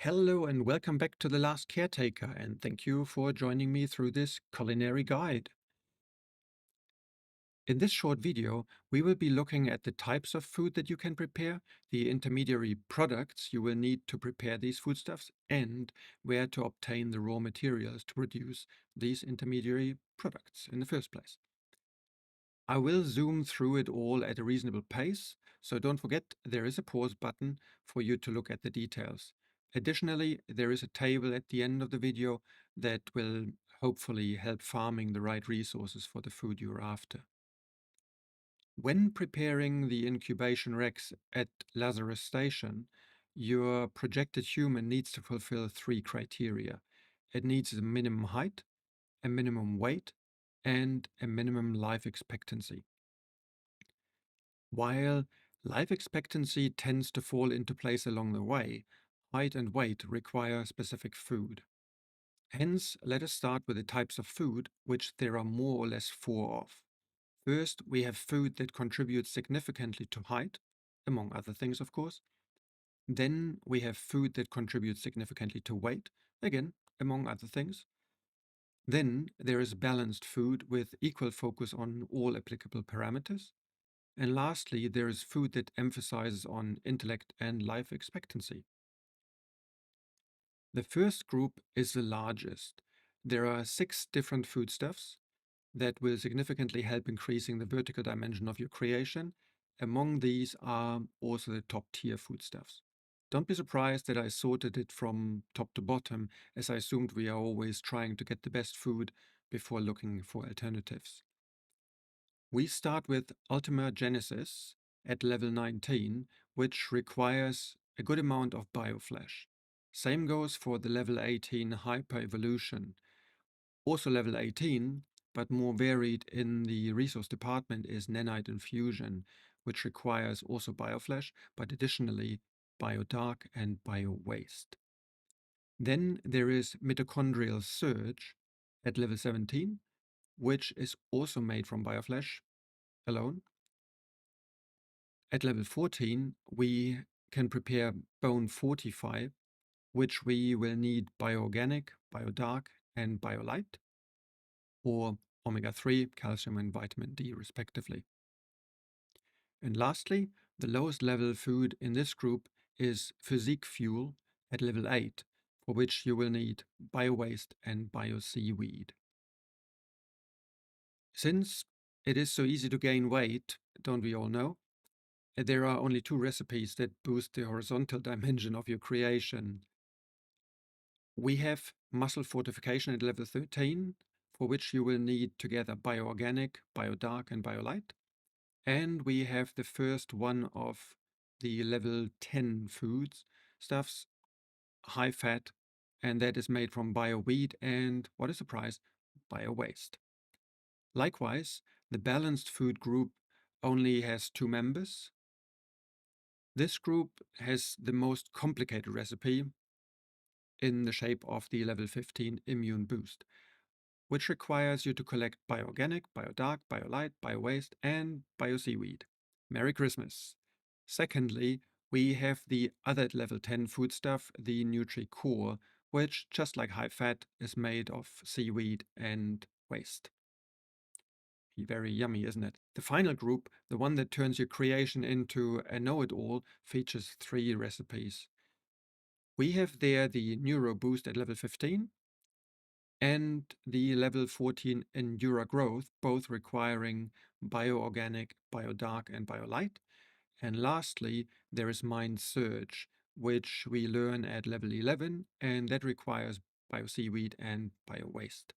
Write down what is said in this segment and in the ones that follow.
Hello and welcome back to The Last Caretaker, and thank you for joining me through this culinary guide. In this short video, we will be looking at the types of food that you can prepare, the intermediary products you will need to prepare these foodstuffs, and where to obtain the raw materials to produce these intermediary products in the first place. I will zoom through it all at a reasonable pace, so don't forget there is a pause button for you to look at the details. Additionally, there is a table at the end of the video that will hopefully help farming the right resources for the food you're after. When preparing the incubation racks at Lazarus Station, your projected human needs to fulfill three criteria. It needs a minimum height, a minimum weight, and a minimum life expectancy. While life expectancy tends to fall into place along the way, height and weight require specific food. Hence, let us start with the types of food, which there are more or less four of. First, we have food that contributes significantly to height, among other things, of course. Then we have food that contributes significantly to weight, again, among other things. Then there is balanced food with equal focus on all applicable parameters. And lastly, there is food that emphasizes on intellect and life expectancy. The first group is the largest. There are 6 different foodstuffs that will significantly help increasing the vertical dimension of your creation. Among these are also the top tier foodstuffs. Don't be surprised that I sorted it from top to bottom, as I assumed we are always trying to get the best food before looking for alternatives. We start with Ultima Genesis at level 19, which requires a good amount of bioflesh. Same goes for the level 18 Hyper Evolution. Also level 18, but more varied in the resource department, is Nanite Infusion, which requires also bioflesh, but additionally biodark and biowaste. Then there is Mitochondrial Surge at level 17, which is also made from bioflesh alone. At level 14, we can prepare Bone Fortify, which we will need bioorganic, biodark, and biolight, or omega-3, calcium, and vitamin D, respectively. And lastly, the lowest level food in this group is Physique Fuel at level 8, for which you will need biowaste and bio-seaweed. Since it is so easy to gain weight, don't we all know? There are only 2 recipes that boost the horizontal dimension of your creation. We have muscle fortification at level 13, for which you will need together bioorganic, biodark, and biolight. And we have the first one of the level 10 foods, stuffs, high fat, and that is made from bio wheat and, what a surprise, bio waste. Likewise, the balanced food group only has 2 members. This group has the most complicated recipe in the shape of the level 15 immune boost, which requires you to collect bioorganic, biodark, biolight, biowaste, and bio-seaweed. Merry Christmas! Secondly, we have the other at level 10 foodstuff, the Nutri-Core, which, just like high fat, is made of seaweed and waste. Very yummy, isn't it? The final group, the one that turns your creation into a know-it-all, features 3 recipes. We have there the Neuro Boost at level 15 and the level 14 Endura Growth, both requiring bioorganic, biodark, and biolight. And lastly, there is Mind Surge, which we learn at level 11, and that requires bio-seaweed and bio-waste.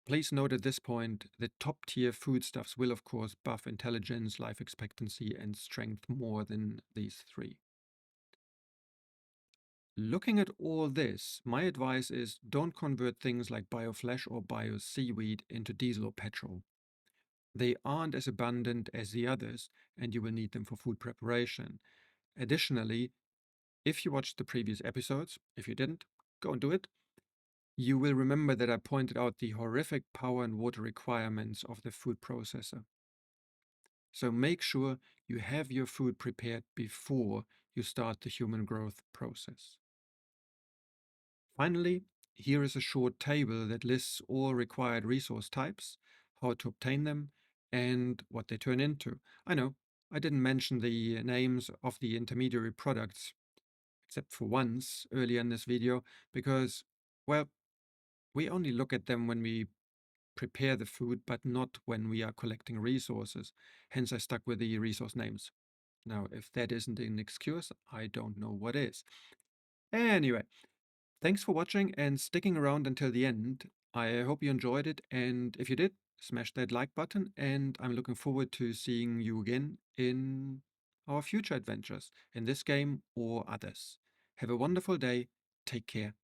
Please note at this point, the top tier foodstuffs will of course buff intelligence, life expectancy, and strength more than these 3. Looking at all this, my advice is don't convert things like bioflesh or bio-seaweed into diesel or petrol. They aren't as abundant as the others, and you will need them for food preparation. Additionally, if you watched the previous episodes, if you didn't, go and do it, you will remember that I pointed out the horrific power and water requirements of the food processor. So make sure you have your food prepared before you start the human growth process. Finally, here is a short table that lists all required resource types, how to obtain them, and what they turn into. I know, I didn't mention the names of the intermediary products, except for once earlier in this video, because, well, we only look at them when we prepare the food, but not when we are collecting resources. Hence, I stuck with the resource names. Now, if that isn't an excuse, I don't know what is. Anyway, thanks for watching and sticking around until the end. I hope you enjoyed it, and if you did, smash that like button, and I'm looking forward to seeing you again in our future adventures, in this game or others. Have a wonderful day. Take care.